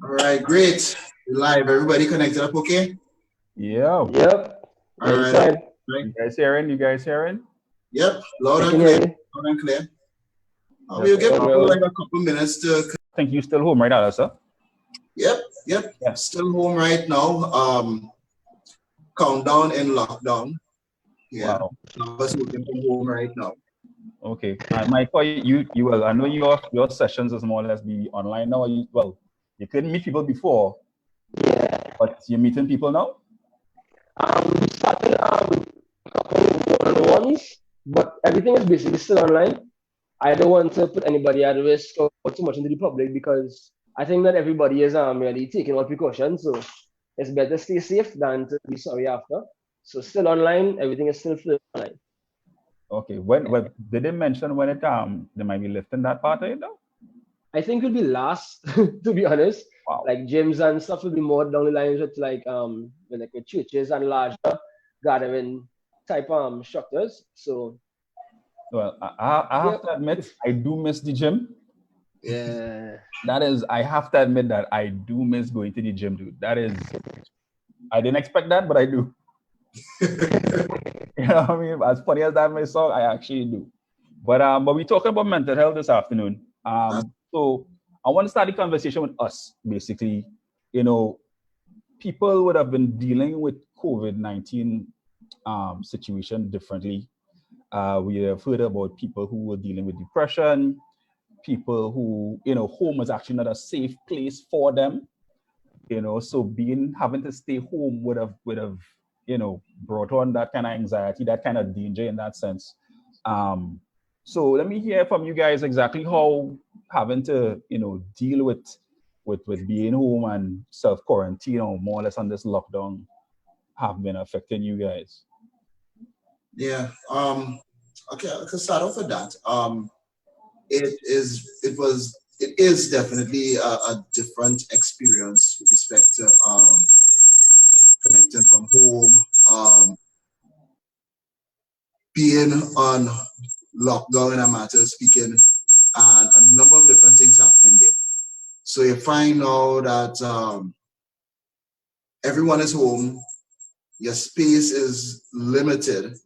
All right, great. We're live. Everybody connected up, okay? Yeah. Yep. All Yeah, right. inside. Right. You guys hearing? You guys hearing? Yep, loud I and can clear. hear you. Loud and clear. Yes. We'll give Well, people well. like a couple minutes to. I think you still home right now, sir? Yep, yep. Yeah. Still home right now. Countdown in lockdown. Yeah. Wow. Some of us working from home right now. Okay. And Michael, you well, I know your sessions is more or less be online now. You couldn't meet people before, Yeah. but you're meeting people now? Starting one-on-ones, but everything is basically still online. I don't want to put anybody at risk or too much into the public because I think that everybody is really taking all precautions. So it's better stay safe than to be sorry after. So still online, everything is still online. Okay. When did they mention when they might be lifting that part of it though? I think will be last, to be honest. Wow. Like gyms and stuff will be more down the lines with with churches and larger gathering type structures. So Well, I have yep. to admit I do miss the gym. Yeah. That is, I have to admit that I do miss going to the gym, dude. That is, I didn't expect that, but I do. You know what I mean? As funny as that may sound, I actually do. But we're talking about mental health this afternoon. So I want to start the conversation with us. Basically, you know, people would have been dealing with COVID-19 situation differently. We have heard about people who were dealing with depression, people who, home is actually not a safe place for them. So having to stay home would have brought on that kind of anxiety, that kind of danger in that sense. So let me hear from you guys exactly how having to deal with being home and self quarantine or more or less on this lockdown have been affecting you guys. Yeah. Okay, I can start off with that. It is definitely a different experience with respect to connecting from home, being on lockdown in a matter of speaking, and a number of different things happening there. So you find out that everyone is home, your space is limited,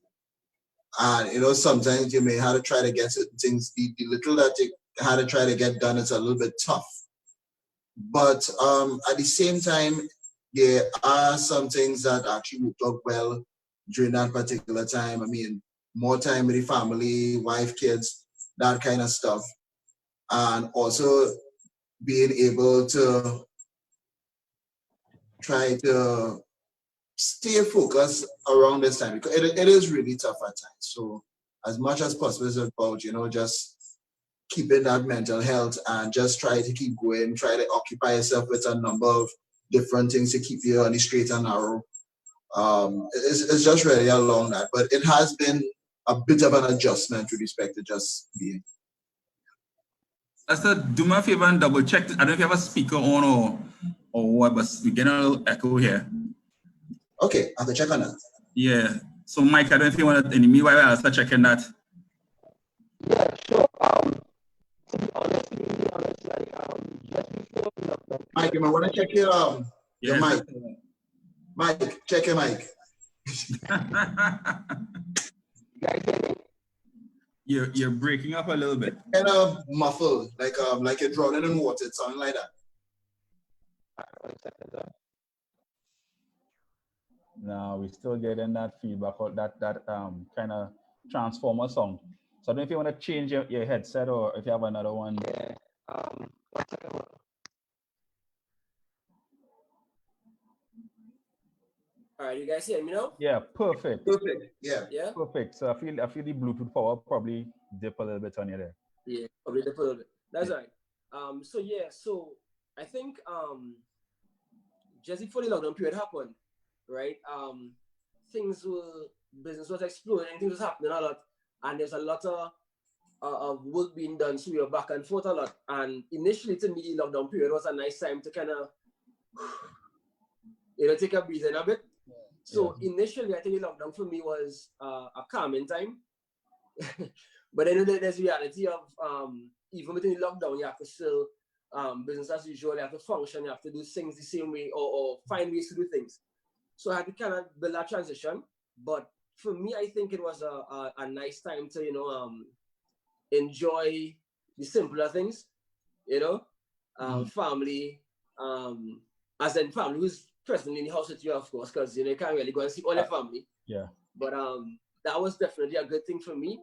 and sometimes you may have to try to get certain things. The little that you had to try to get done is a little bit tough. But at the same time, there are some things that actually worked out well during that particular time. I mean, more time with the family, wife, kids, that kind of stuff. And also being able to try to stay focused around this time because it is really tough at times. So as much as possible is about, just keeping that mental health and just try to keep going, try to occupy yourself with a number of different things to keep you on the straight and narrow. It's just really along that, but it has been a bit of an adjustment with respect to just being. Pastor, do me a favor and double check. I don't know if you have a speaker on or what, but we're getting a little echo here. Okay, I have to check on that. Yeah. So Mike, I don't know if you want to, in the meanwhile, I'll start checking that. Yeah, sure. To be honest, just before lockdown. Mike, you might want to check your Yes. mic. Mike, check your mic. Guys, hear me? You're breaking up a little bit. Kind of muffled, like you're drowning in water. It sounds like that. No, we still getting that feedback or that kind of transformer song. So I don't know if you want to change your headset or if you have another one. Yeah. One second. All right, you guys hear me now? Yeah, perfect. Perfect. Yeah. Yeah. Perfect. So I feel the Bluetooth power probably dip a little bit on you there. Yeah, probably dip a little bit. That's all right. So I think just before the lockdown period happened, right? Business was exploding, things was happening a lot, and there's a lot of work being done. So we were back and forth a lot. And initially, to me, the lockdown period was a nice time to kind of, take a breather a bit. So initially, I think the lockdown for me was a calming time. But then there's reality of even within the lockdown, you have to still business as usual. You have to function. You have to do things the same way, or find ways to do things. So I had to kind of build that transition. But for me, I think it was a nice time to enjoy the simpler things. Family, as in family who's present in the house with you, of course, because you can't really go and see all your family. Yeah. But that was definitely a good thing for me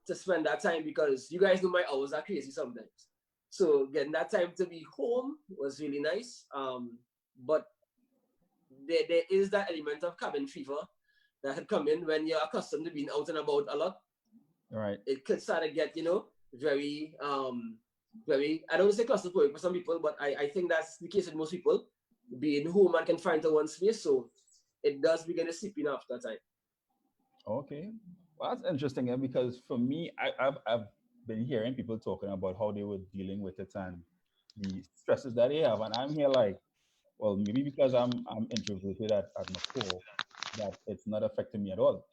to spend that time, because you guys know my hours are crazy sometimes. So getting that time to be home was really nice. But there is that element of cabin fever that had come in when you're accustomed to being out and about a lot. Right. It could start to get, very, very, I don't want to say claustrophobic for some people, but I think that's the case with most people. Being home and confined to one space, so it does begin to seep in after time. Okay. Well, that's interesting, because for me, I've been hearing people talking about how they were dealing with it and the stresses that they have. And I'm here like, well, maybe because I'm introverted at my core, that it's not affecting me at all.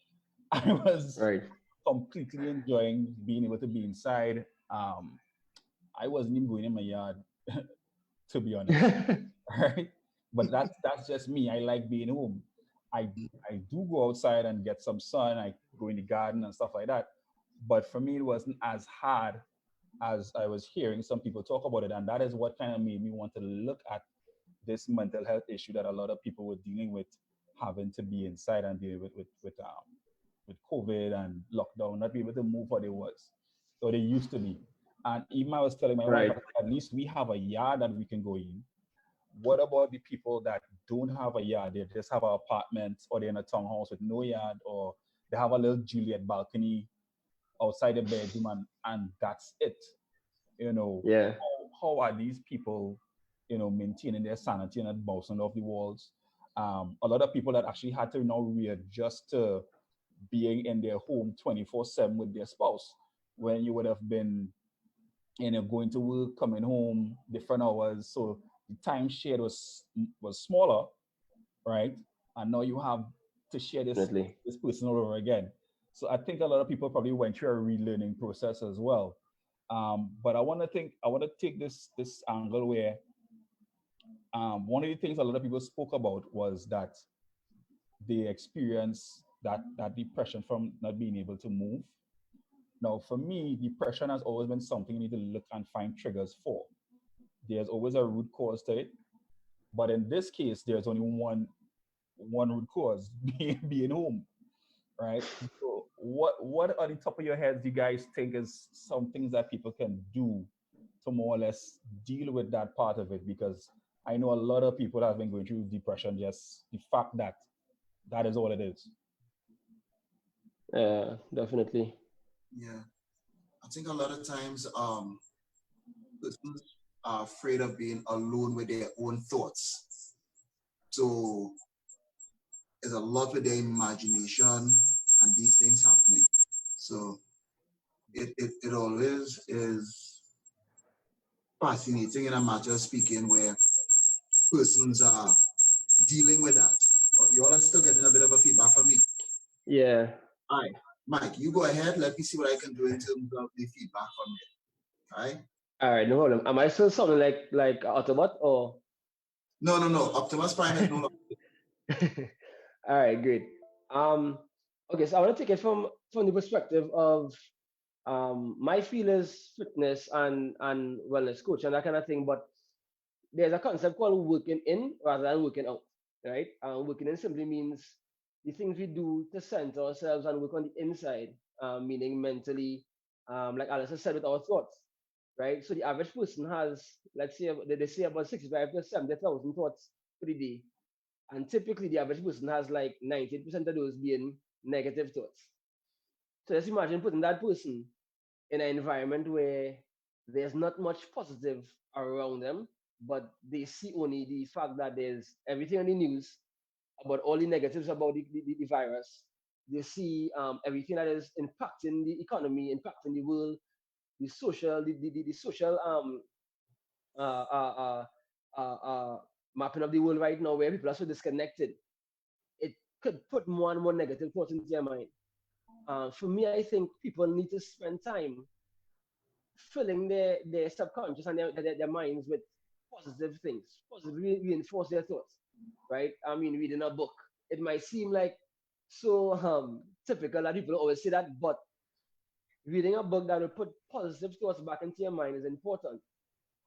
I was Right. completely enjoying being able to be inside. I wasn't even going in my yard, to be honest. Right? But that's just me. I like being home. I do go outside and get some sun. I go in the garden and stuff like that. But for me, it wasn't as hard as I was hearing some people talk about it. And that is what kind of made me want to look at this mental health issue that a lot of people were dealing with, having to be inside and deal with COVID and lockdown, not be able to move what it was, or they used to be. And even I was telling my wife, Right. at least we have a yard that we can go in. What about the people that don't have a yard? They just have an apartment, or they're in a townhouse with no yard, or they have a little Juliet balcony outside the bedroom, and that's it. Yeah. How are these people, maintaining their sanity and not bouncing off the walls? A lot of people that actually had to now readjust to being in their home 24/7 with their spouse, when you would have been, going to work, coming home, different hours. So the time shared was smaller, right? And now you have to share Definitely. this person all over again. So I think a lot of people probably went through a relearning process as well. But I want to take this angle where, one of the things a lot of people spoke about was that they experience that depression from not being able to move. Now, for me, depression has always been something you need to look and find triggers for. There's always a root cause to it, but in this case, there's only one root cause, being home, right? So, what on the top of your heads do you guys think is some things that people can do to more or less deal with that part of it? Because I know a lot of people have been going through depression, just the fact that that is all it is. Yeah, definitely. Yeah. I think a lot of times persons are afraid of being alone with their own thoughts. So there's a lot with their imagination and these things happening. So it always is fascinating in a matter of speaking where persons are dealing with that. You all are still getting a bit of a feedback from me. Yeah. All right, Mike, you go ahead. Let me see what I can do in terms of the feedback from you. All right. All right, no problem. Am I still sounding like Autobot or? No. Optimus Prime is no longer. All right, great. Okay, so I want to take it from the perspective of my field is fitness and wellness coach and that kind of thing, but there's a concept called working in rather than working out, right? Working in simply means the things we do to center ourselves and work on the inside, meaning mentally, like Alice has said, with our thoughts, right? So the average person has, let's say, they say about 65 to 70,000 thoughts for the day. And typically the average person has like 90% of those being negative thoughts. So let's imagine putting that person in an environment where there's not much positive around them, but they see only the fact that there's everything on the news about all the negatives about the virus. They see everything that is impacting the economy, impacting the world, the social, the social uh, uh, mapping of the world right now, where people are so disconnected. It could put more and more negative thoughts into your mind. For me, I think people need to spend time filling their subconscious and their minds with positive things, positively reinforce their thoughts, right? I mean, reading a book, it might seem like so typical that people always say that, but reading a book that will put positive thoughts back into your mind is important,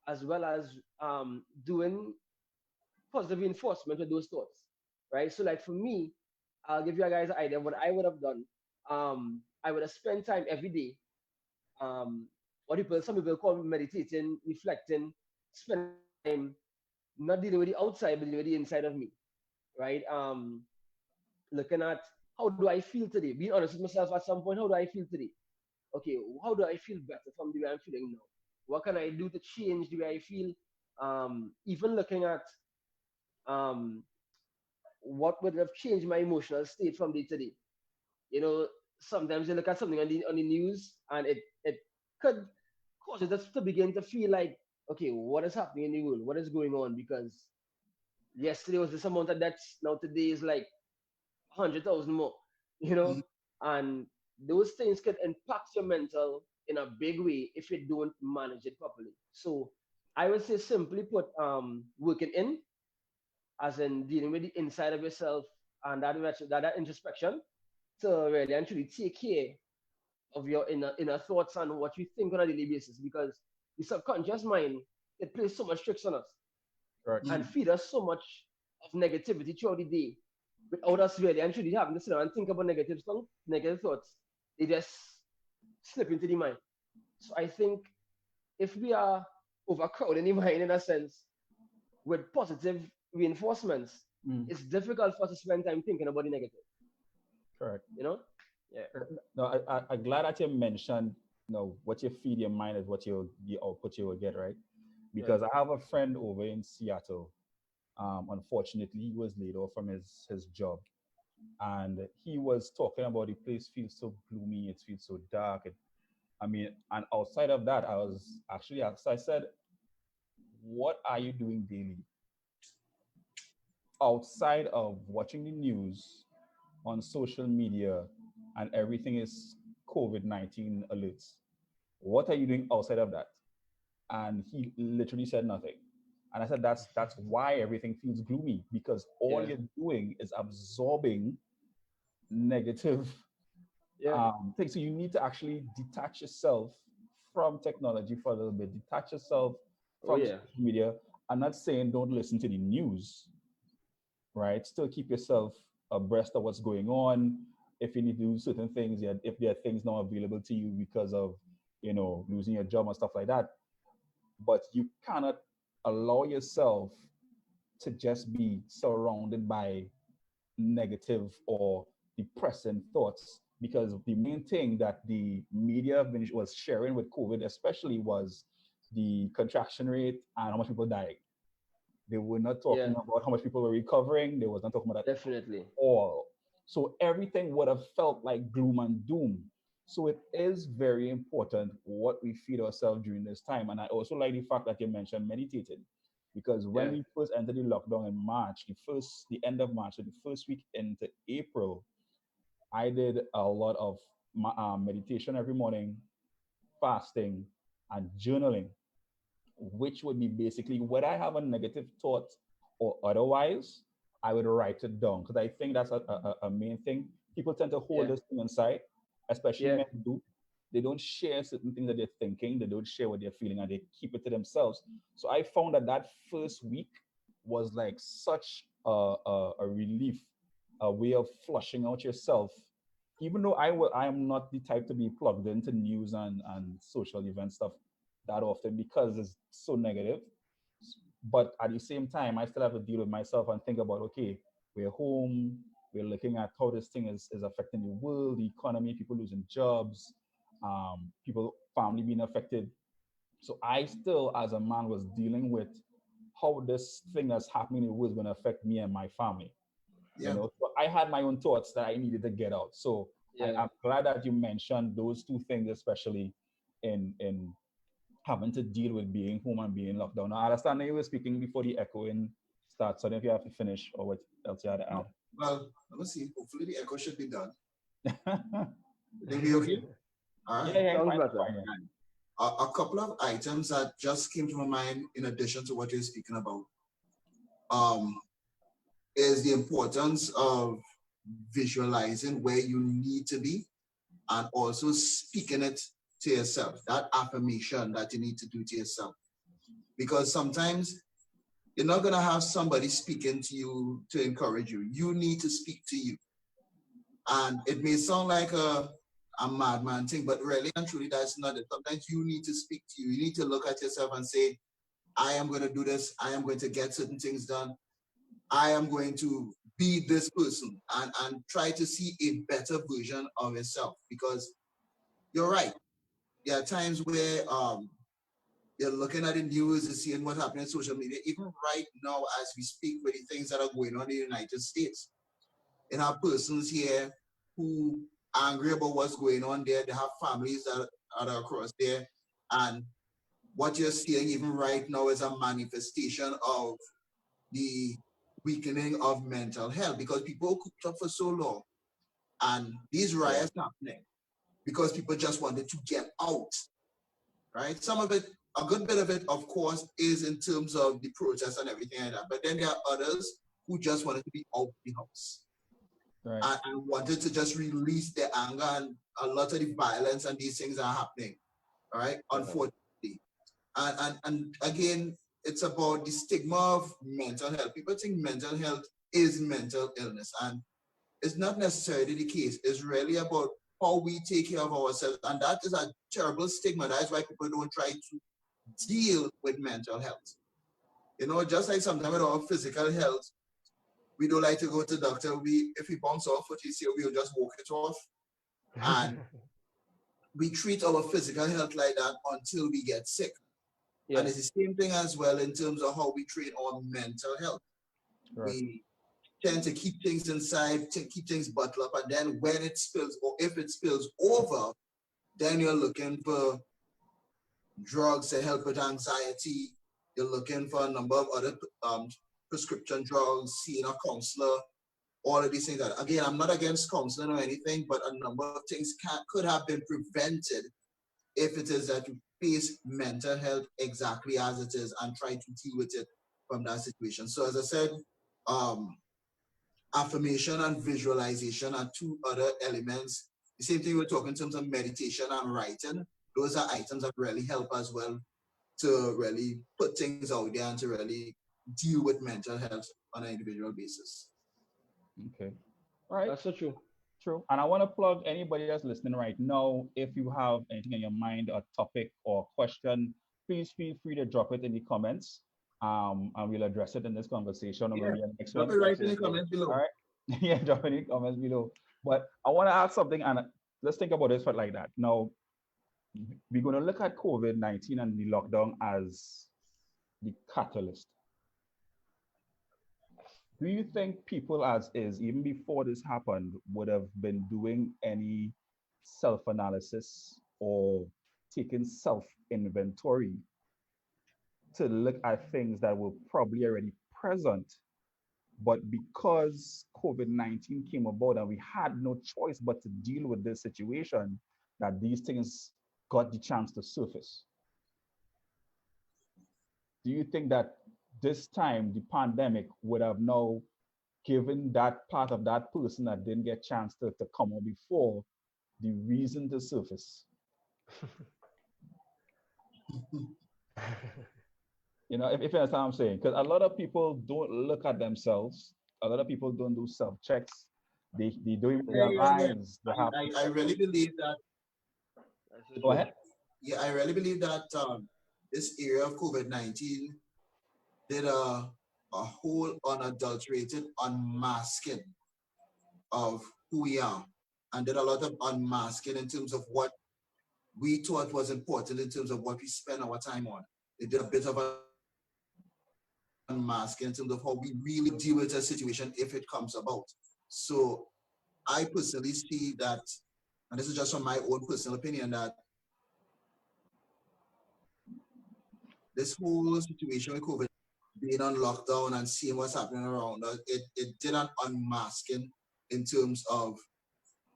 as well as doing positive reinforcement with those thoughts, right? So, like for me, I'll give you guys an idea of what I would have done. I would have spent time every day. Some people call meditating, reflecting, spend time not dealing with the outside, but dealing with the inside of me, right? Looking at how do I feel today? Being honest with myself at some point, how do I feel today? Okay, how do I feel better from the way I'm feeling now? What can I do to change the way I feel? Even looking at um, what would have changed my emotional state from day to day. You know, sometimes you look at something on the news and it could cause you to begin to feel like, okay, what is happening in the world? What is going on? Because yesterday was this amount of deaths, now today is like 100,000 more, you know, Mhm. and those things can impact your mental in a big way if you don't manage it properly. So I would say simply put, working in, as in dealing with the inside of yourself and that introspection to really and truly take care of your inner thoughts and what you think on a daily basis, because the subconscious mind, it plays so much tricks on us Correct. and feed us so much of negativity throughout the day without us really and truly having to sit down and think about negative thoughts. They just slip into the mind. So I think if we are overcrowding the mind in a sense with positive reinforcements, Mm, it's difficult for us to spend time thinking about the negative, correct. you know? Yeah. No, I'm glad that you mentioned, what you feed your mind is what the output you will get, right? Right. Because I have a friend over in Seattle. Unfortunately, he was laid off from his job, and he was talking about the place feels so gloomy, it feels so dark. I mean, and outside of that, I was actually asked, I said, what are you doing daily outside of watching the news on social media and everything is COVID-19 alerts? What are you doing outside of that? And he literally said nothing. And I said, that's why everything feels gloomy, because all Yeah. you're doing is absorbing negative Yeah. things. So you need to actually detach yourself from technology for a little bit, detach yourself Oh from yeah. social media. I'm not saying don't listen to the news, right? Still keep yourself abreast of what's going on. If you need to do certain things, yeah, if there are things not available to you because of, losing your job and stuff like that, but you cannot allow yourself to just be surrounded by negative or depressing thoughts, because the main thing that the media was sharing with COVID especially was the contraction rate and how much people died. They were not Yeah. talking about how much people were recovering. They was not talking about that Definitely. all. So everything would have felt like gloom and doom. So it is very important what we feed ourselves during this time. And I also like the fact that you mentioned meditating, because when Yeah. we first entered the lockdown in March, the end of March, so the first week into April, I did a lot of meditation every morning, fasting, and journaling, which would be basically when I have a negative thought or otherwise, I would write it down, because I think that's a main thing. People tend to hold Yeah. this thing inside, especially Yeah. men do. They don't share certain things that they're thinking, they don't share what they're feeling, and they keep it to themselves. So I found that first week was like such a relief, a way of flushing out yourself. Even though I am not the type to be plugged into news and social event stuff that often because it's so negative. But at the same time, I still have to deal with myself and think about, okay, we're home, we're looking at how this thing is affecting the world, the economy, people losing jobs, people, family being affected. So I still, as a man, was dealing with how this thing that's happening in the world is going to affect me and my family. Yeah. So I had my own thoughts that I needed to get out. So Yeah. I'm glad that you mentioned those two things, especially in having to deal with being home and being locked down. Now, I understand that you were speaking before the echoing starts, so I don't know if you have to finish or what else you had to No. Well, let me see. Hopefully the echo should be done. add. You think we okay? All Yeah, right. yeah, Sounds fine, better. fine. Yeah. a couple of items that just came to my mind in addition to what you're speaking about is the importance of visualizing where you need to be and also speaking it to yourself, that affirmation that you need to do to yourself. Because sometimes you're not going to have somebody speaking to you to encourage you. You need to speak to you. And it may sound like a madman thing, but really and truly, that's not it. Sometimes you need to speak to you. You need to look at yourself and say, I am going to do this. I am going to get certain things done. I am going to be this person and try to see a better version of yourself. Because you're right. There are times where you're looking at the news and seeing what's happening on social media. Even right now, as we speak, with the things that are going on in the United States, and have persons here who are angry about what's going on there. They have families that are across there. And what you're seeing even right now is a manifestation of the weakening of mental health because people cooped up for so long. And these riots happening because people just wanted to get out, right? Some of it, a good bit of it, of course, is in terms of the protests and everything like that. But then there are others who just wanted to be out of the house. Right. And wanted to just release their anger, and a lot of the violence and these things are happening, all right? Unfortunately. And again, it's about the stigma of mental health. People think mental health is mental illness, and it's not necessarily the case. It's really about how we take care of ourselves, and that is a terrible stigma. That's why people don't try to deal with mental health. You know, just like sometimes with our physical health, we don't like to go to the doctor. If we bounce off what you say, we'll just walk it off. And we treat our physical health like that until we get sick. Yeah. And it's the same thing as well in terms of how we treat our mental health. Right. We tend to keep things inside, to keep things bottled up, and then when it spills, or if it spills over, then you're looking for drugs to help with anxiety. You're looking for a number of other prescription drugs, seeing a counselor, all of these things. That, again, I'm not against counseling or anything, but a number of things could have been prevented if it is that you face mental health exactly as it is and try to deal with it from that situation. So as I said, affirmation and visualization are two other elements. The same thing we're talking in terms of meditation and writing. Those are items that really help as well to really put things out there and to really deal with mental health on an individual basis. Okay. All right. That's so true. True. And I want to plug anybody that's listening right now. If you have anything in your mind, a topic or question, please feel free to drop it in the comments. And we'll address it in this conversation or maybe in the next Drop one. it right in the comments below. All right. Yeah, drop in the comments below. But I want to ask something, and let's think about this like that. Now, we're going to look at COVID-19 and the lockdown as the catalyst. Do you think people as is, even before this happened, would have been doing any self-analysis or taking self-inventory to look at things that were probably already present, but because COVID-19 came about and we had no choice but to deal with this situation, that these things got the chance to surface? Do you think that this time, the pandemic would have now given that part of that person that didn't get a chance to come out before the reason to surface? You know, if you understand what I'm saying, because a lot of people don't look at themselves. A lot of people don't do self-checks. They don't even realize they have. I really believe that. Go ahead. Yeah, I really believe that this area of COVID-19 did a whole unadulterated unmasking of who we are, and did a lot of unmasking in terms of what we thought was important in terms of what we spend our time on. It did a bit of unmasking in terms of how we really deal with a situation if it comes about. So I personally see that, and this is just from my own personal opinion, that this whole situation with COVID, being on lockdown and seeing what's happening around us, it did an unmasking in terms of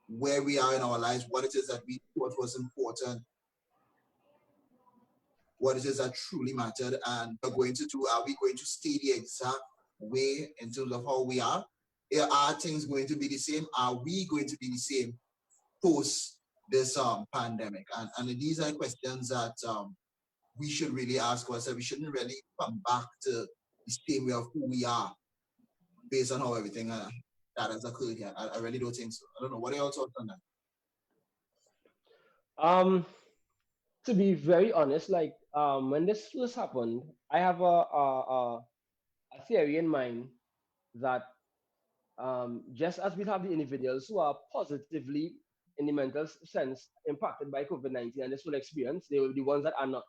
where we are in our lives, what it is that we thought was important, what it is that truly mattered, and are we going to stay the exact way in terms of how we are? Are things going to be the same? Are we going to be the same post this pandemic? And these are questions that we should really ask ourselves. We shouldn't really come back to the same way of who we are based on how everything that has occurred here. I really don't think so. I don't know. What are your thoughts on that? To be very honest, like when this first happened, I have a theory in mind that just as we have the individuals who are positively, in the mental sense, impacted by COVID-19 and this full experience, they will be the ones that are not,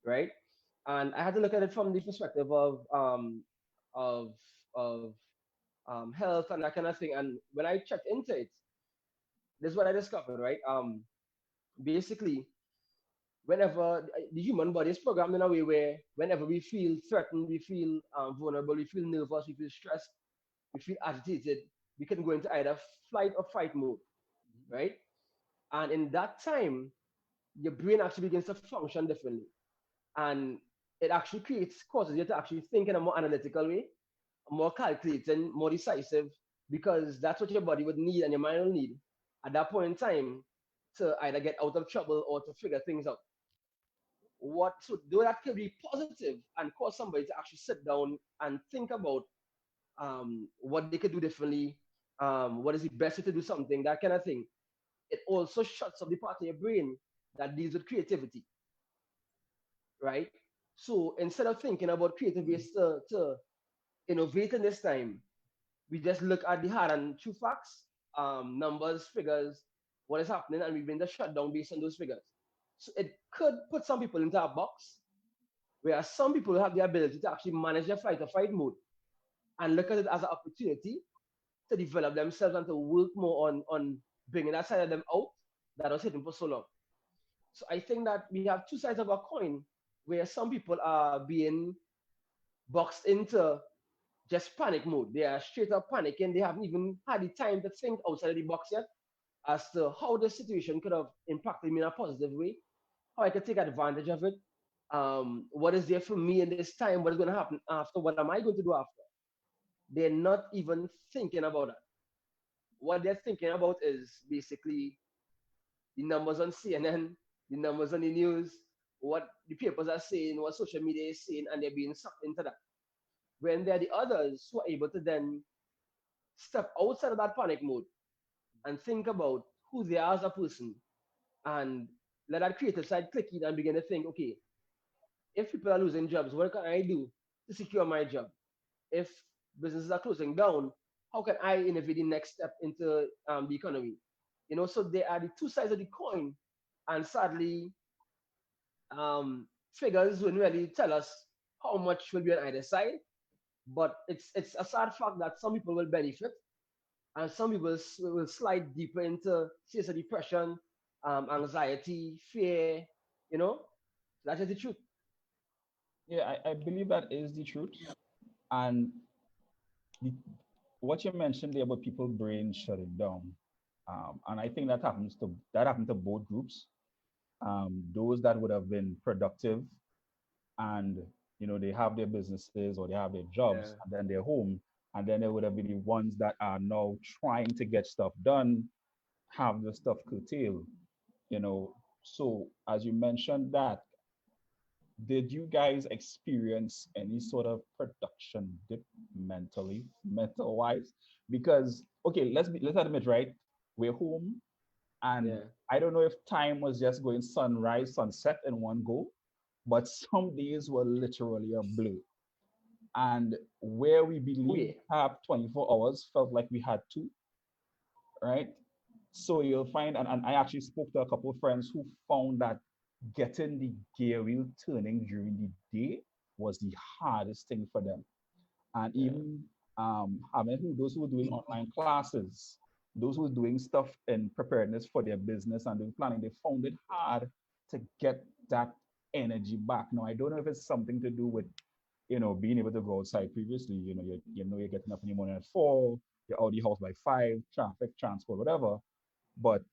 right? And I had to look at it from the perspective of of health and that kind of thing. And when I checked into it, this is what I discovered, right? Basically, whenever the human body is programmed in a way where whenever we feel threatened, we feel vulnerable, we feel nervous, we feel stressed, we feel agitated, we can go into either flight or fight mode, right? And in that time, your brain actually begins to function differently. And it actually causes you to actually think in a more analytical way, more calculating, more decisive, because that's what your body would need and your mind will need at that point in time to either get out of trouble or to figure things out. So though that could be positive and cause somebody to actually sit down and think about what they could do differently, what is the best way to do something, that kind of thing. It also shuts up the part of your brain that deals with creativity, right? So instead of thinking about creative ways to innovate in this time, we just look at the hard and true facts, numbers, figures, what is happening, and we've been just shut down based on those figures. So it could put some people into a box, whereas some people have the ability to actually manage their fight or fight mode and look at it as an opportunity to develop themselves and to work more on bringing that side of them out that was hidden for so long. So I think that we have two sides of a coin where some people are being boxed into just panic mode. They are straight up panicking. They haven't even had the time to think outside of the box yet as to how the situation could have impacted me in a positive way, how I could take advantage of it, what is there for me in this time, what is going to happen after, what am I going to do after. They're not even thinking about that. What they're thinking about is basically the numbers on CNN, the numbers on the news, what the papers are saying, what social media is saying, and they're being sucked into that. When there are the others who are able to then step outside of that panic mode and think about who they are as a person and let that creative side click in and begin to think, okay, if people are losing jobs, what can I do to secure my job? If businesses are closing down, how can I innovate the next step into the economy? You know, so they are the two sides of the coin, and sadly, figures wouldn't really tell us how much will be on either side. But it's a sad fact that some people will benefit, and some people will slide deeper into serious depression, anxiety, fear. You know, that is the truth. Yeah, I believe that is the truth. And the, what you mentioned there about people's brains shutting down, and I think that happened to both groups. Those that would have been productive and they have their businesses or they have their jobs, Yeah. and then they're home, and then there would have been the ones that are now trying to get stuff done, have the stuff curtailed. So as you mentioned that, did you guys experience any sort of production dip mental wise? Because okay, let's admit, right, we're home, and Yeah. I don't know if time was just going sunrise sunset in one go, but some days were literally a blur. And where we Oh believe yeah. have 24 hours felt like we had two, right? So you'll find, and I actually spoke to a couple of friends who found that getting the gear wheel turning during the day was the hardest thing for them. And Yeah. even having those who were doing online classes, those who were doing stuff in preparedness for their business and doing planning, they found it hard to get that energy back. Now, I don't know if it's something to do with being able to go outside previously. You're getting up in the morning at 4, you're out of the house by 5, traffic, transport, whatever. But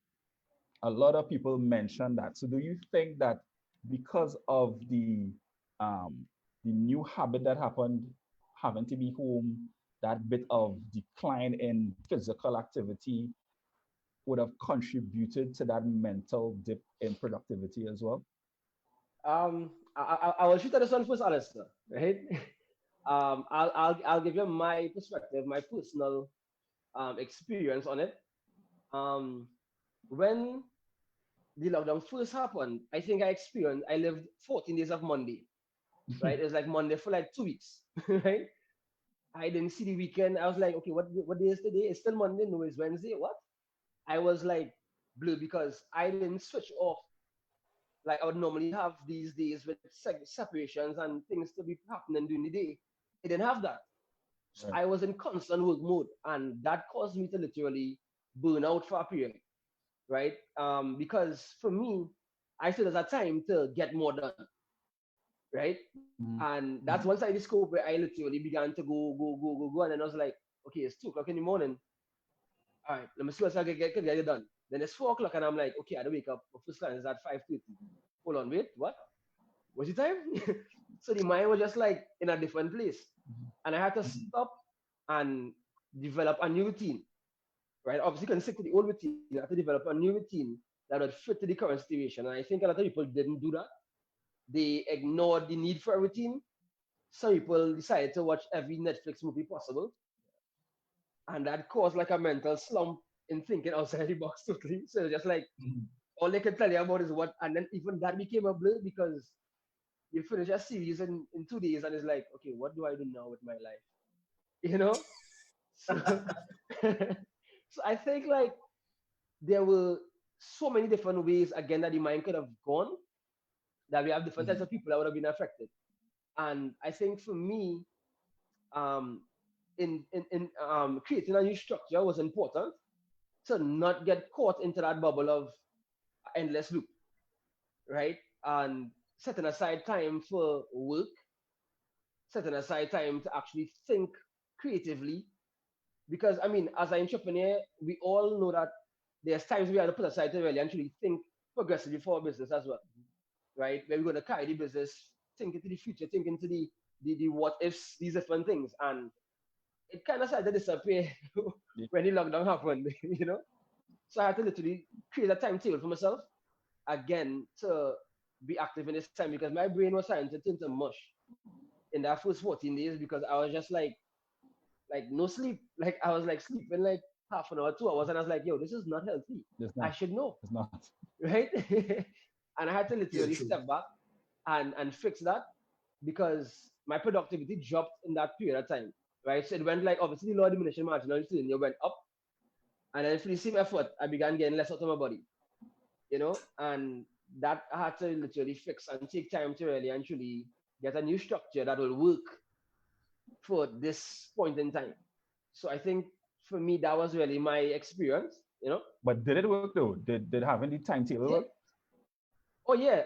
a lot of people mention that. So do you think that because of the new habit that happened, having to be home, that bit of decline in physical activity would have contributed to that mental dip in productivity as well? I will shoot at this one first, Alistair, right? I'll give you my perspective, my personal experience on it. When the lockdown first happened, I think I lived 14 days of Monday, right? It was like Monday for like 2 weeks, right? I didn't see the weekend. I was like, okay, what day is today? It's still Monday. No, it's Wednesday. What? I was like blue because I didn't switch off like I would normally have these days with separations and things to be happening during the day. I didn't have that. So Right. I was in constant work mode, and that caused me to literally burn out for a period, right? Because for me, I still there's a time to get more done, right? Mhm. And that's once I discovered where I literally began to go, and then I was like, okay, it's 2 o'clock in the morning. All right, let me see what I can get it done. Then it's 4 o'clock, and I'm like, okay, I had to wake up. My first client is at 5:30. Hold on, wait, what? What's the time? So the mind was just like in a different place, and I had to stop and develop a new routine. Right? Obviously, you can stick to the old routine. You have to develop a new routine that would fit to the current situation. And I think a lot of people didn't do that. They ignored the need for a routine. Some people decided to watch every Netflix movie possible, and that caused like a mental slump in thinking outside the box totally. So just like all they can tell you about is what, and then even that became a blur because you finish a series in 2 days and it's like, okay, what do I do now with my life? You know? So, so I think like there were so many different ways again that the mind could have gone that we have different types of people that would have been affected. And I think for me, um, in creating a new structure was important to not get caught into that bubble of endless loop, right? And setting aside time for work, setting aside time to actually think creatively. Because I mean, as an entrepreneur, we all know that there's times we have to put aside to really actually think progressively for our business as well, right? Where we're going to carry the business, think into the future, think into the what ifs, these different things. And it kind of started to disappear Yeah. when the lockdown happened, you know? So I had to literally create a timetable for myself again to be active in this time because my brain was starting to turn to mush in that first 14 days because I was just like no sleep. Like I was like sleeping like half an hour, 2 hours, and I was like, yo, this is not healthy. It's I not. should know, It's not. right? And I had to Yeah, literally true. step back and fix that because my productivity dropped in that period of time, right? So it went like obviously the lower diminishing marginal linear went up, and then for the same effort, I began getting less out of my body, you know, and that I had to literally fix and take time to really actually get a new structure that will work for this point in time. So I think for me that was really my experience, you know. But did it work though? Did having the timetable Yeah. work? Oh yeah.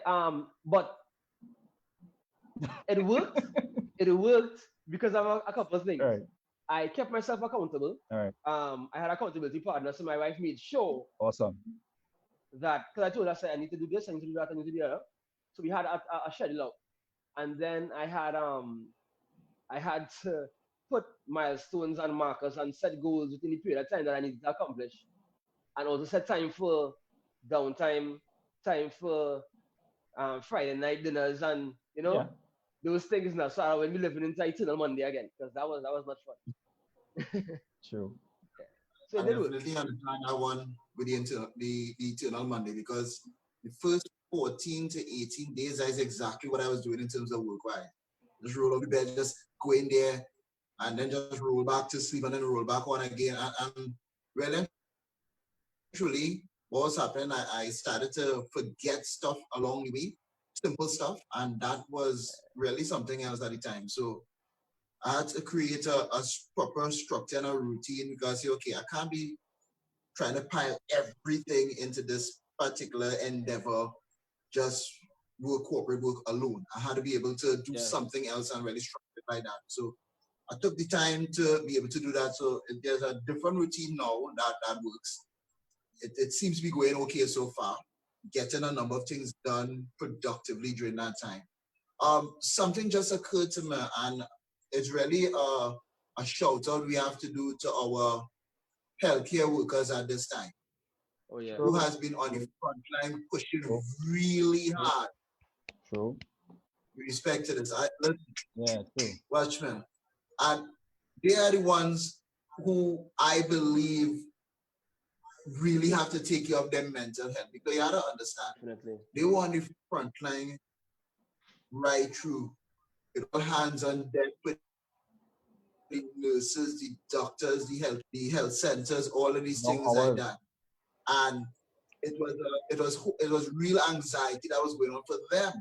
But it worked. It worked because of a couple of All things. right. I kept myself accountable. All right. I had accountability partners, so my wife made sure Awesome. that because I told her, I said, I need to do this, I need to do that, I need to do that. So we had a schedule out, and then I had to put milestones and markers and set goals within the period of time that I needed to accomplish, and also set time for downtime, time for Friday night dinners, and you Yeah. know those things now. So I will be living into eternal Monday again because that was not fun. True. So it I did work. definitely understand that one with the eternal Monday because the first 14 to 18 days is exactly what I was doing in terms of work. Right? Just roll off the bed, just go in there, and then just roll back to sleep, and then roll back on again. And well, eventually, what was happening? I started to forget stuff along the way, simple stuff, and that was really something else at the time. So I had to create a proper structure and a routine because okay, I can't be trying to pile everything into this particular endeavor, just work corporate work alone. I had to be able to do Yeah. something else and really structure it like that. So I took the time to be able to do that. So there's a different routine now that works. It seems to be going okay so far. getting a number of things done productively during that time. Something just occurred to me, and it's really a shout out we have to do to our healthcare workers at this time, Oh yeah. who has been on the front line pushing True. really hard True. with respect to this. Yeah, true. Watchmen, and they are the ones who I believe really have to take care of their mental health, because you have to understand Definitely. they were on the front line right through. It all hands on deck with the nurses, the doctors, the health centers, all of these Long things like hours. that. And it was real anxiety that was going on for them.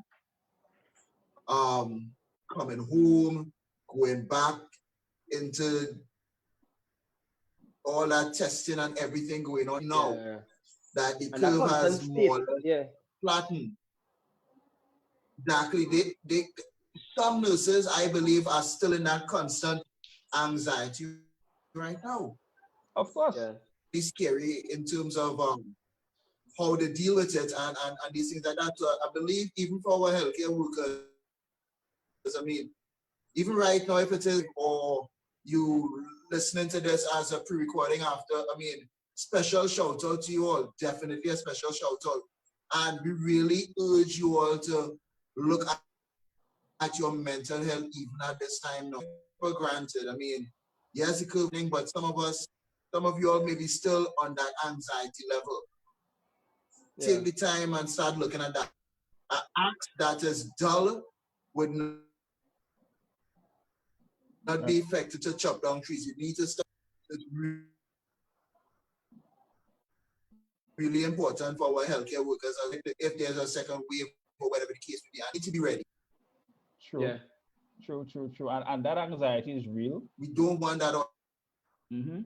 Coming home, going back into all that testing and everything going on now, Yeah. that the And that curve has constant more state. or less Yeah. flattened. Exactly. Some nurses, I believe, are still in that constant anxiety right now. Of course. Yeah. It's scary in terms of how they deal with it and these things like that. So I believe even for our healthcare workers, I mean, even right now, if it is, or you listening to this as a pre-recording after, I mean, special shout out to you all, definitely a special shout out. And we really urge you all to look at your mental health even at this time now. For granted, I mean, yes, it could be, but some of you all may be still on that anxiety level. Yeah. Take the time and start looking at that. An act that is dull would not be effective to chop down trees. You need to start. It's really important for our healthcare workers. If there's a second wave or whatever the case may be, I need to be ready. True. Yeah. True. And that anxiety is real. We don't want that. Mm-hmm.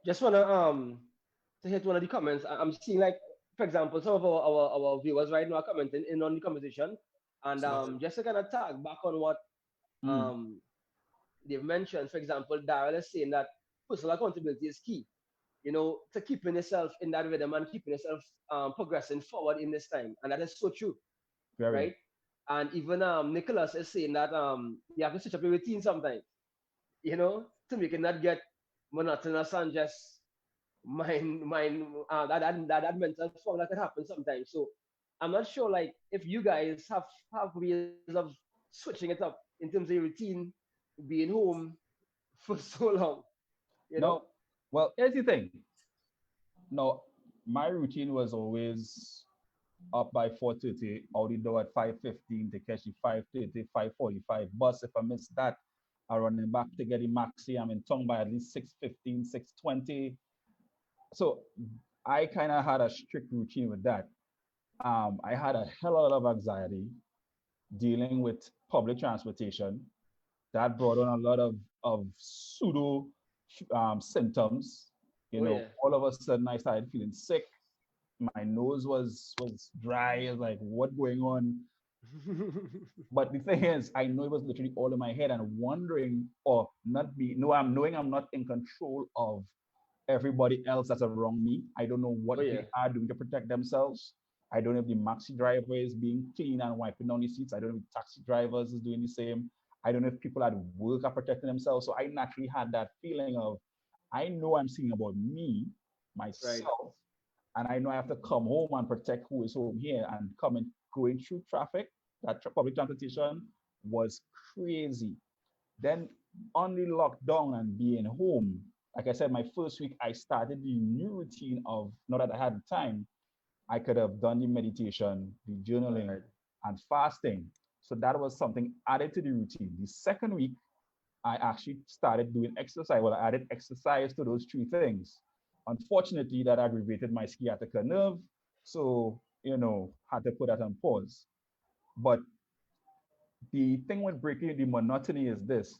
Just wanna to hit one of the comments. I'm seeing, like, for example, some of our viewers right now are commenting in on the conversation, and just to kind of tag back on what they've mentioned. For example, Daryl is saying that personal accountability is key, you know, to keeping yourself in that rhythm and keeping yourself progressing forward in this time, and that is so true. Very. Right? And even Nicholas is saying that you have to switch up your routine sometimes, you know, to make it not get monotonous and just that mental fog that can happen sometimes. So I'm not sure, like, if you guys have ways of switching it up in terms of your routine, being home for so long, you know. No, well, here's the thing. No, my routine was always up by 4:30, out the door at 5:15 to catch the 5:30, 5:45 bus. If I miss that, I run back to get the maxi. I'm in town by at least 6:15, 6:20. So I kind of had a strict routine with that. I had a hell of a lot of anxiety dealing with public transportation. That brought on a lot of pseudo symptoms. You Oh know, yeah. all of a sudden I started feeling sick. My nose was dry. I was like, what going on? But the thing is, I know it was literally all in my head and wondering, or not be, no, I'm knowing I'm not in control of everybody else that's around me. I don't know what Oh yeah. they are doing to protect themselves. I don't know if the maxi driver is being clean and wiping down the seats. I don't know if the taxi drivers is doing the same. I don't know if people at work are protecting themselves. So I naturally had that feeling of, I know I'm singing about me, myself, and I know I have to come home and protect who is home here. And going through traffic, public transportation was crazy. Then on the lockdown and being home, like I said, my first week, I started the new routine of, not that I had the time, I could have done the meditation, the journaling, and fasting. So that was something added to the routine. The second week, I actually started doing exercise. Well, I added exercise to those three things. Unfortunately, that aggravated my sciatica nerve. So, had to put that on pause. But the thing with breaking the monotony is this.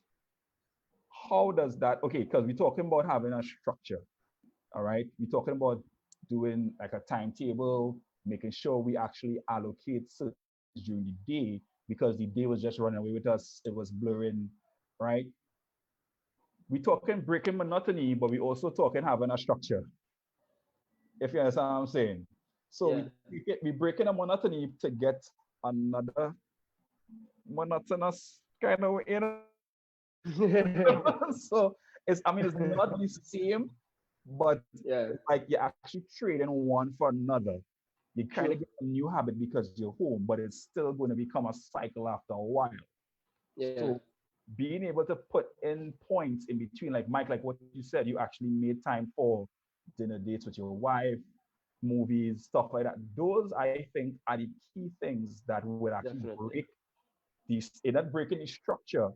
How does that, okay, because we're talking about having a structure, all right? We're talking about doing like a timetable, making sure we actually allocate certain during the day, because the day was just running away with us. It was blurring, right? we talking breaking monotony, but we also talking having a structure. If you understand what I'm saying. So Yeah. we breaking a monotony to get another monotonous kind of, you know. So it's it's not the same, but Yeah. it's like you're actually trading one for another. You kind of True. get a new habit because you're home, but it's still going to become a cycle after a while. Yeah. So being able to put in points in between, like Mike, like what you said, you actually made time for dinner dates with your wife, movies, stuff like that. Those I think are the key things that would actually Definitely. break these, it's not breaking the structure,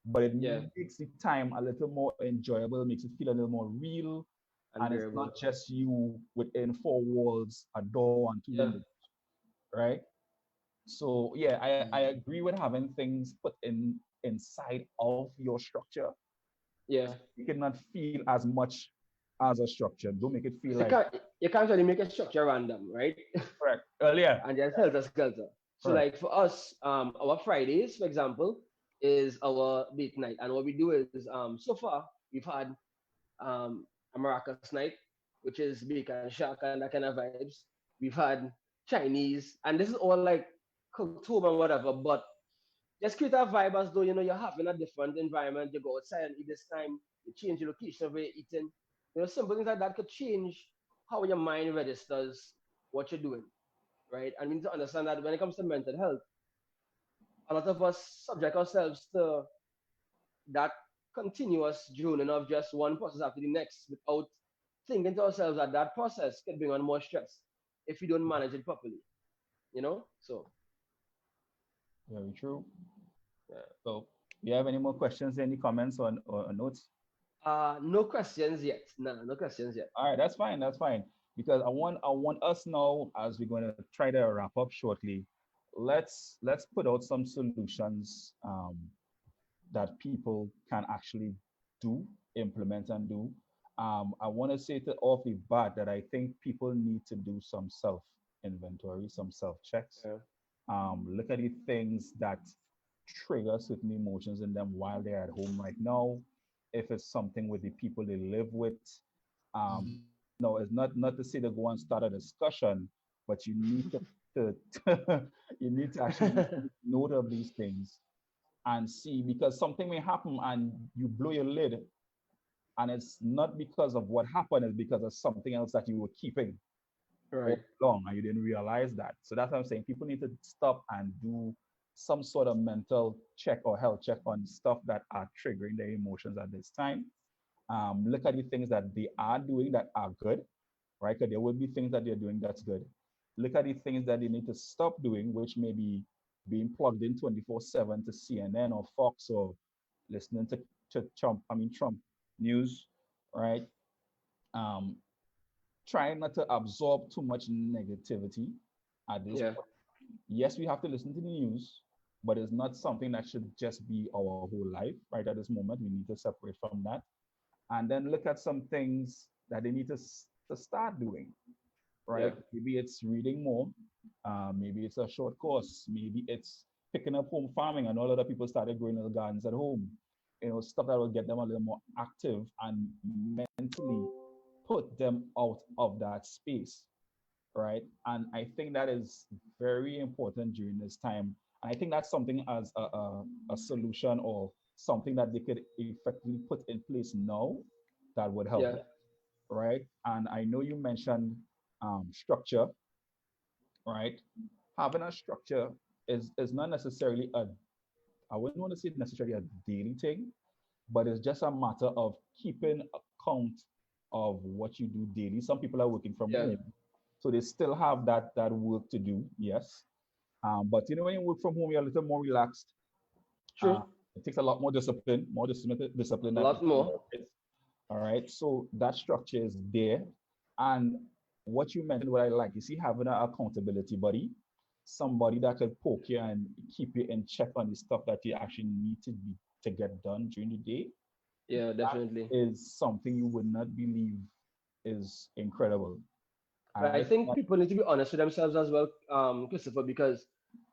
but it Yeah. makes the time a little more enjoyable, makes it feel a little more real. And it's Unbearable. not just you within four walls, a door and two Yeah. windows, right? So yeah, I agree with having things put in inside of your structure. Yeah. You cannot feel as much as a structure. Don't make it feel You like can't really make a structure random, right? correct earlier. And just helter skelter. So Correct. like for us, our Fridays, for example, is our date night. And what we do is so far we've had a Maracas night, which is bacon shack and that kind of vibes. We've had Chinese, and this is all like cooked home and whatever, but just create a vibe as though you're having a different environment. You go outside and eat this time, you change your location of where you're eating. Simple things like that could change how your mind registers what you're doing, right? And we need to understand that when it comes to mental health, a lot of us subject ourselves to that continuous droning of just one process after the next without thinking to ourselves that that process could bring on more stress if we don't manage it properly. So, Very true. yeah. So do you have any more questions, any comments or notes? No questions yet. No, no questions yet. All right, that's fine. That's fine. Because I want us now, as we're going to try to wrap up shortly, let's put out some solutions that people can actually do, implement, and do. I want to say to off the bat that I think people need to do some self inventory, some self checks. Yeah. Look at the things that trigger certain emotions in them while they're at home right now. If it's something with the people they live with, no, it's not to say to go and start a discussion, but you need to you need to actually take note of these things and see, because something may happen and you blow your lid, and it's not because of what happened, it's because of something else that you were keeping all Right. along and you didn't realize that. So that's what I'm saying. People need to stop and do some sort of mental check or health check on stuff that are triggering their emotions at this time. Look at the things that they are doing that are good, right? Because there will be things that they're doing that's good. Look at the things that they need to stop doing, which may be being plugged in 24/7 to CNN or Fox or listening to Trump news, right? Um, Trying not to absorb too much negativity at this Yeah. point. Yes, we have to listen to the news, but it's not something that should just be our whole life, right? At this moment, we need to separate from that and then look at some things that they need to start doing, right? Yeah. Maybe it's reading more, maybe it's a short course, maybe it's picking up home farming. And all other people started growing little gardens at home, stuff that will get them a little more active and mentally put them out of that space, right? And I think that is very important during this time. And I think that's something as a solution or something that they could effectively put in place now that would help, Yeah. right? And I know you mentioned structure, right? Having a structure is not necessarily I wouldn't want to say necessarily a daily thing, but it's just a matter of keeping account of what you do daily. Some people are working from Yeah. home, so they still have that work to do, yes. But when you work from home, you're a little more relaxed. Uh, True. it takes a lot more discipline A that lot more. all right. So that structure is there. And what you mentioned, what I like, you see, having an accountability buddy, somebody that could poke you and keep you in check on the stuff that you actually need to get done during the day, Yeah, definitely. is something you would not believe is incredible. And But I I think people need to be honest with themselves as well, Christopher, because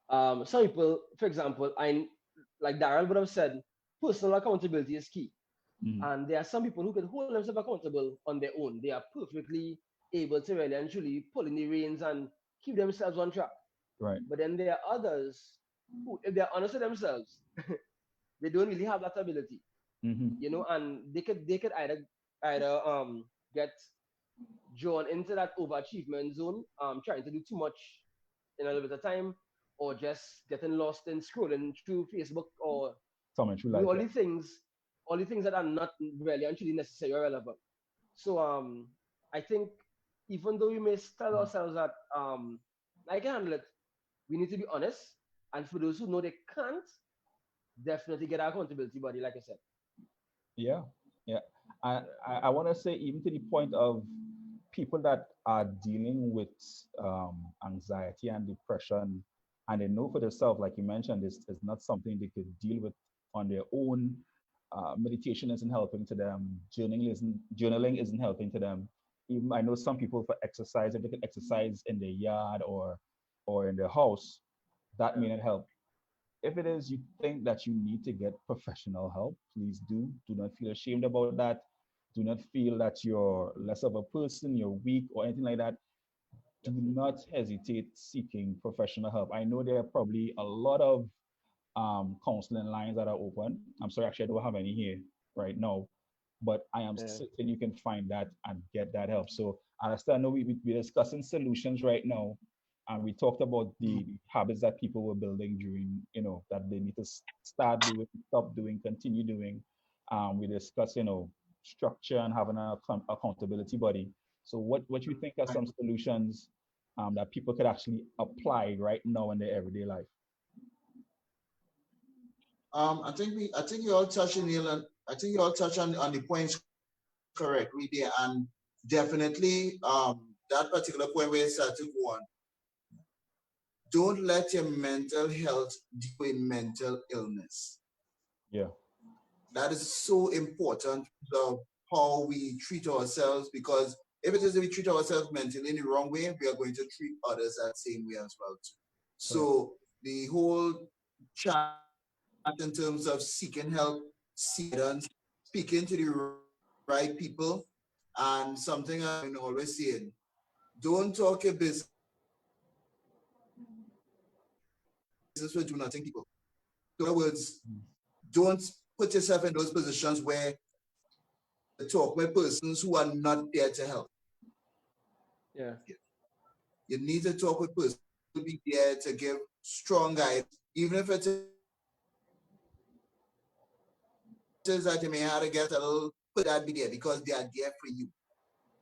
some people, for example, I like Daryl would have said, personal accountability is key. And there are some people who can hold themselves accountable on their own. They are perfectly able to really and truly pull in the reins and keep themselves on track. Right. But then there are others who, if they're honest with themselves, they don't really have that ability, you know, and they could either get drawn into that overachievement zone, trying to do too much in a little bit of time, or just getting lost in scrolling through Facebook or Something true doing like that. all the things that are not really actually necessary or relevant. So I think even though we may tell ourselves that I can handle it, we need to be honest. And for those who know they can't, definitely get accountability body, like I said. Yeah, yeah. I want to say even to the point of people that are dealing with anxiety and depression, and they know for themselves, like you mentioned, this is not something they could deal with on their own. Meditation isn't helping to them. Journaling isn't helping to them. Even I know some people for exercise, if they can exercise in their yard or in their house, that may not help. If it is you think that you need to get professional help, please do. Do not feel ashamed about that. Do not feel that you're less of a person, you're weak, or anything like that. Do not hesitate seeking professional help. I know there are probably a lot of counseling lines that are open. I'm sorry, actually, I don't have any here right now, but I am Yeah. certain you can find that and get that help. So, I know we're discussing solutions right now, and we talked about the habits that people were building during, that they need to start doing, stop doing, continue doing. We discussed, structure and having an accountability body. So, what you think are some solutions that people could actually apply right now in their everyday life? I think you all touched on Neil, and I think you all touched on the points correctly there, and definitely that particular point where you started to go on. Don't let your mental health deal in mental illness. Yeah. That is so important of how we treat ourselves, because if it is that we treat ourselves mentally in the wrong way, we are going to treat others that same way as well too. So the whole chat in terms of seeking help, speaking to the right people, and something I'm always saying, don't talk your business with do nothing people. In other words, don't put yourself in those positions where you talk with persons who are not there to help. Yeah. You need to talk with persons who will be there to give strong guidance, even if it is that you may have to get a little, put that be there because they are there for you.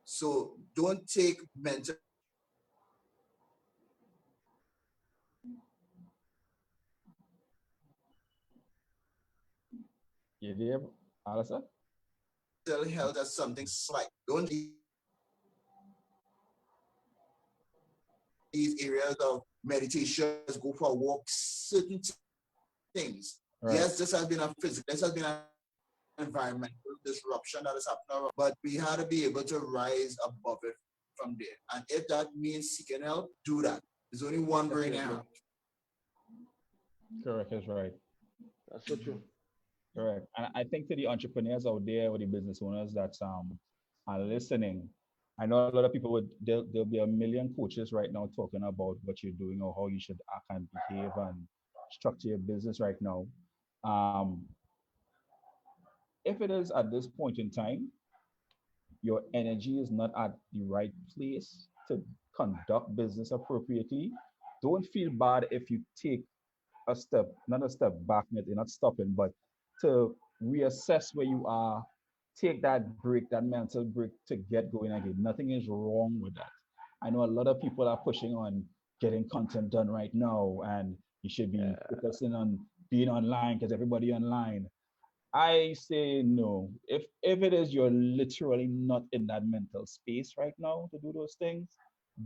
So don't take mental You there, Alison? health as something slight. Don't these areas of meditation, go for walks, certain things. Right. Yes, this has been a physical, this has been an environmental disruption that has happened, but we had to be able to rise above it from there. And if that means seeking help, do that. There's only one brain out. Correct, is right. That's so true. Correct. And I think to the entrepreneurs out there or the business owners that are listening, I know a lot of people there'll be a million coaches right now talking about what you're doing or how you should act and behave and structure your business right now. Um, if it is at this point in time, your energy is not at the right place to conduct business appropriately, don't feel bad if you take a step, not a step back, you're not stopping, but to reassess where you are, take that break, that mental break to get going again. Nothing is wrong with that. I know a lot of people are pushing on getting content done right now, and you should be focusing on being online because everybody online. I say no. If it is you're literally not in that mental space right now to do those things,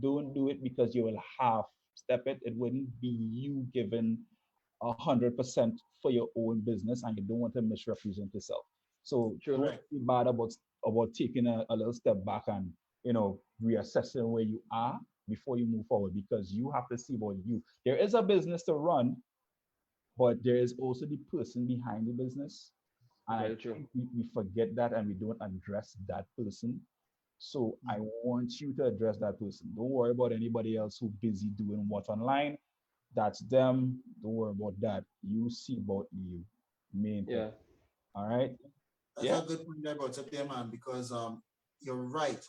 don't do it because you will half step it. It wouldn't be you giving 100% for your own business, and you don't want to misrepresent yourself. So True. don't feel bad about taking a little step back and reassessing where you are before you move forward, because you have to see about you. There is a business to run, but there is also the person behind the business. And Very I true. think we forget that and we don't address that person. So I want you to address that person. Don't worry about anybody else who busy doing what online. That's them. Don't worry about that. You see about you. Main thing. Yeah. All right. That's Yeah. a good point there about up there, man, because you're right.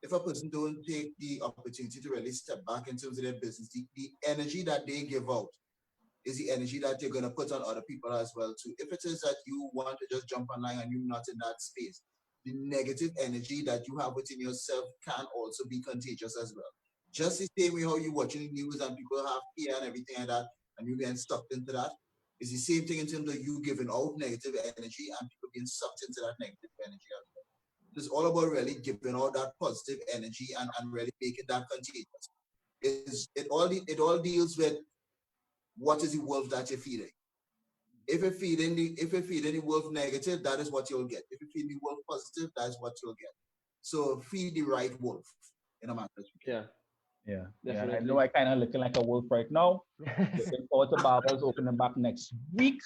If a person don't take the opportunity to really step back in terms of their business, the energy that they give out is the energy that you're gonna put on other people as well too. If it is that you want to just jump online and you're not in that space, the negative energy that you have within yourself can also be contagious as well. Just the same way how you watching the news and people have fear and everything like that, and you getting sucked into that. It's the same thing in terms of you giving out negative energy and people being sucked into that negative energy as well. It's all about really giving out that positive energy and really making that contagious. It all deals with what is the wolf that you're feeding. If you're feeding the wolf negative, that is what you'll get. If you feed the wolf positive, that's what you'll get. So feed the right wolf in a matter. Yeah. Yeah. Yeah. I Definitely. know I kind of looking like a wolf right now. Looking forward to Barber's opening back next week.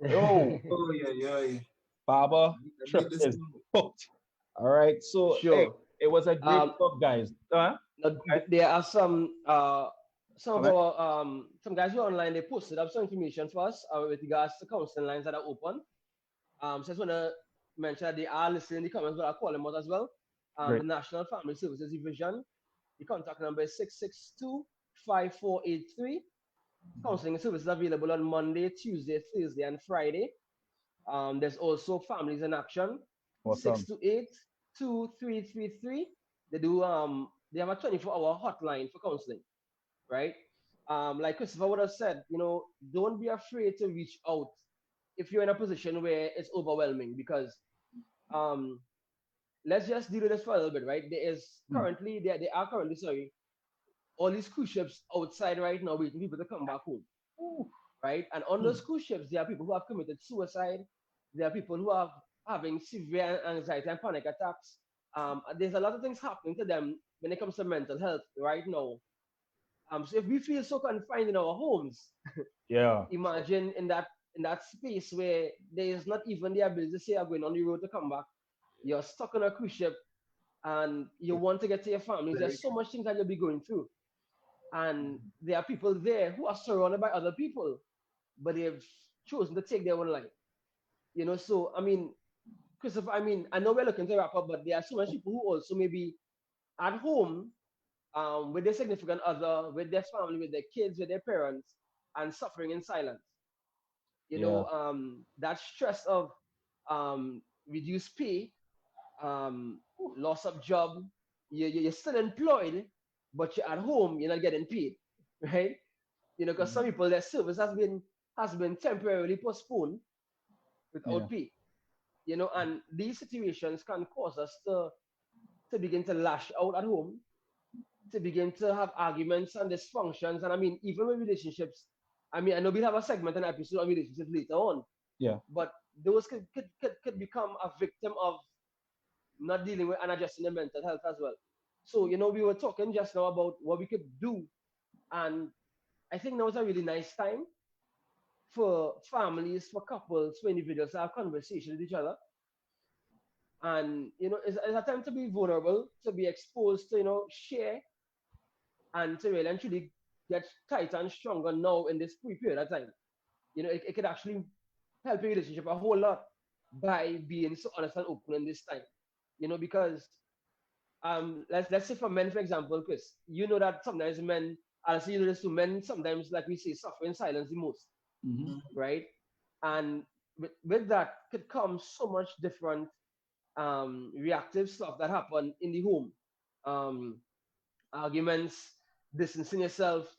Yo, Oh yeah. Barber I trip need this is one. booked. All right. So hey, Sure. it was a great talk, guys. Now, Okay. there are some of Comment. our some guys who are online. They posted up some information for us with regards to counseling lines that are open. So I just want to mention that they are listening in the comments, but I'll call them out as well. Great. The National Family Services Division. The contact number is 662-5483. Counseling services available on Monday, Tuesday, Thursday, and Friday. There's also Families in Action, Awesome. 628-2333. They have a 24-hour hotline for counseling, right? Like Christopher would have said, don't be afraid to reach out if you're in a position where it's overwhelming, because let's just deal with this for a little bit, right? There are currently, sorry, all these cruise ships outside right now waiting for people to come back home, right? And on those cruise ships, there are people who have committed suicide. There are people who are having severe anxiety and panic attacks. There's a lot of things happening to them when it comes to mental health right now. So if we feel so confined in our homes, Yeah. imagine in that space where there is not even the ability to say, I'm going on the road to come back. You're stuck on a cruise ship and you want to get to your families. There's so much things that you'll be going through. And there are people there who are surrounded by other people, but they've chosen to take their own life. So I mean, Christopher, I know we're looking to wrap up, but there are so many people who also may be at home with their significant other, with their family, with their kids, with their parents, and suffering in silence. Yeah. That stress of reduced pay, loss of job, you're still employed, but you're at home, you're not getting paid, right? Because some people, their service has been temporarily postponed Yeah. without pay. And these situations can cause us to begin to lash out at home, to begin to have arguments and dysfunctions. And even with relationships, I know we'll have a segment and episode on relationships later on, Yeah. but those could become a victim of not dealing with and addressing their mental health as well. So, we were talking just now about what we could do. And I think now is a really nice time for families, for couples, for individuals to have conversations with each other. And, it's a time to be vulnerable, to be exposed, to, share, and to really and truly get tighter and stronger now in this period of time. It could actually help your relationship a whole lot by being so honest and open in this time. Because let's say for men, for example, Chris, that sometimes men, I'll say this to men, sometimes, like we say, suffer in silence the most, right? And with that could come so much different reactive stuff that happen in the home. Arguments, distancing yourself,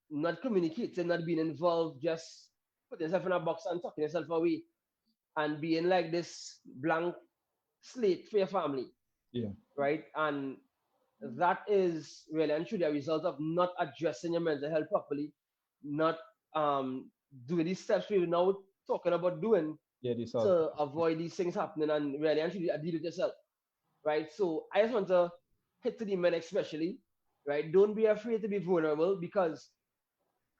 not communicating, not being involved, just putting yourself in a box and tucking yourself away and being like this blank slate for your family. Yeah. Right? And that is really and truly a result of not addressing your mental health properly, not doing these steps we're now talking about doing Yeah. This to avoid these things happening and really and truly deal with yourself. Right? So I just want to hit to the men especially, right? Don't be afraid to be vulnerable, because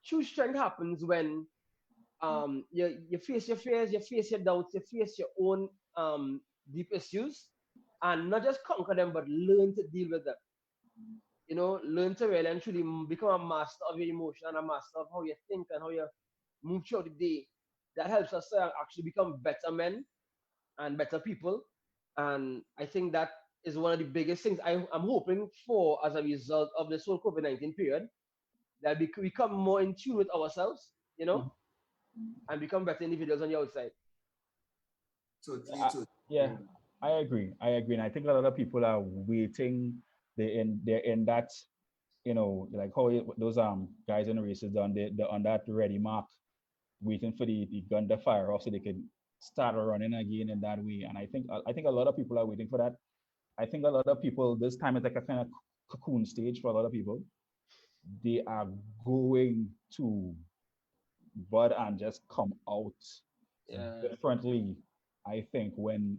true strength happens when you face your fears, you face your doubts, you face your own deep issues, and not just conquer them, but learn to deal with them. You know, learn to really and truly become a master of your emotion and a master of how you think and how you move throughout the day. That helps us to actually become better men and better people. And I think that is one of the biggest things I'm hoping for as a result of this whole COVID-19 period, that we become more in tune with ourselves, you know, and become better individuals on the outside. Totally, Uh, totally. yeah, I agree. I agree, and I think a lot of people are waiting. They're in that, like how those guys in the races done. They're on that ready mark, waiting for the gun to fire off so they can start running again in that way. And I think a lot of people are waiting for that. I think a lot of people, this time is like a kind of cocoon stage for a lot of people. They are going to bud and just come out Yeah. differently. I think when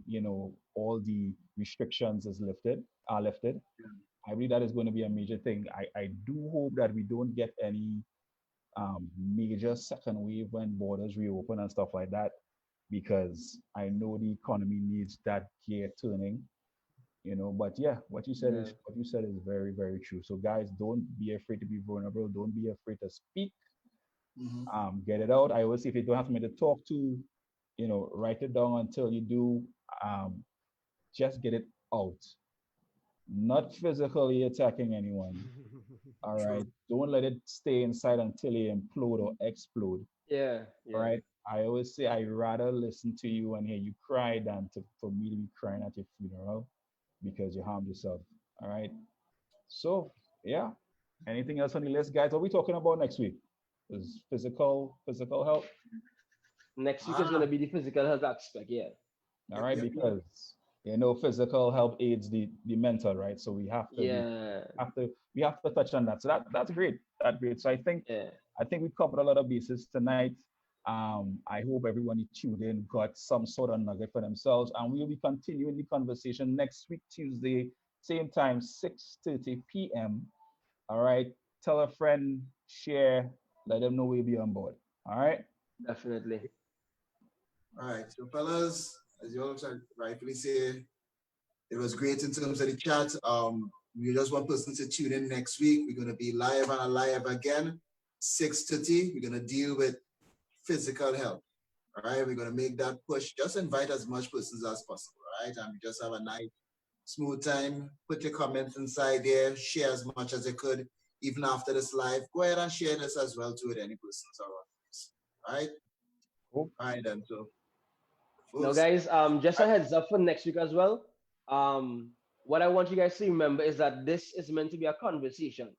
all the restrictions are lifted. I believe that is going to be a major thing. I do hope that we don't get any major second wave when borders reopen and stuff like that, because I know the economy needs that gear turning. But yeah, Yeah. what you said is very, very true. So guys, don't be afraid to be vulnerable. Don't be afraid to speak. Mhm. Get it out. I always say, if you don't have somebody to talk to, write it down until you do. Um, just get it out. Not physically attacking anyone. All True. right. Don't let it stay inside until you implode or explode. Yeah. All Yeah. right. I always say I'd rather listen to you and hear you cry than for me to be crying at your funeral because you harmed yourself. All right. So yeah. Anything else on the list, guys? What are we talking about next week? Is physical health. Next week is Ah, gonna be the physical health aspect. Yeah. All yep, right, yep, yep. because physical health aids the mental, right? So we have to we Yeah. have to we have to touch on that. So that's great. That's great. So Yeah. I think we covered a lot of bases tonight. I hope everyone who tuned in got some sort of nugget for themselves, and we'll be continuing the conversation next week, Tuesday, same time, 6:30 p.m. All right. Tell a friend, share, let them know we'll be on board. All right. Definitely. All right. So, fellas, as you all rightfully say, it was great in terms of the chat. We just one person to tune in next week. We're gonna be live and alive again, 6:30. We're gonna deal with physical health. All right, we're gonna make that push. Just invite as much persons as possible. All right, and we just have a nice, smooth time. Put your comments inside there. Share as much as you could, even after this live. Go ahead and share this as well to with any persons around us. All right, Cool. all right then. So, Now, folks, guys, just a heads up for next week as well. What I want you guys to remember is that this is meant to be a conversation,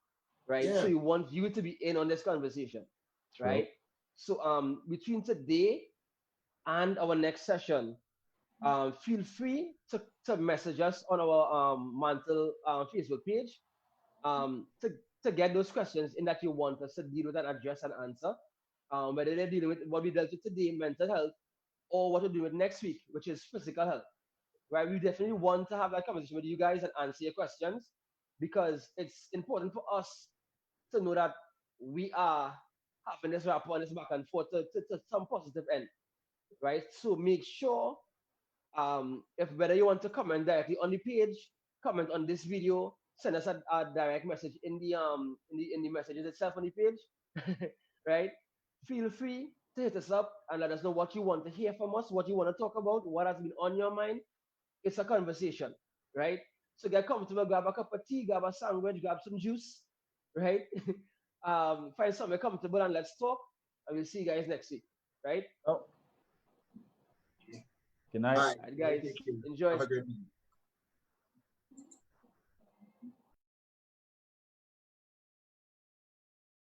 right? So yeah, we want you to be in on this conversation, True. right? So between today and our next session, feel free to message us on our Mantle Facebook page to get those questions in that you want us to deal with and address and answer. Whether they're dealing with what we dealt with today, mental health, or what we're doing next week, which is physical health. Right? We definitely want to have that conversation with you guys and answer your questions because it's important for us to know that we are having this rapport and this back and forth to some positive end. Right? So make sure if whether you want to comment directly on the page, comment on this video, send us a direct message in the messages itself on the page, right? Feel free to hit us up and let us know what you want to hear from us, what you want to talk about, what has been on your mind. It's a conversation, right? So get comfortable, grab a cup of tea, grab a sandwich, grab some juice, right? Find somewhere comfortable and let's talk. And we'll see you guys next week, right? Oh, good all night. right. All right, guys, Take care. enjoy. Have a great night.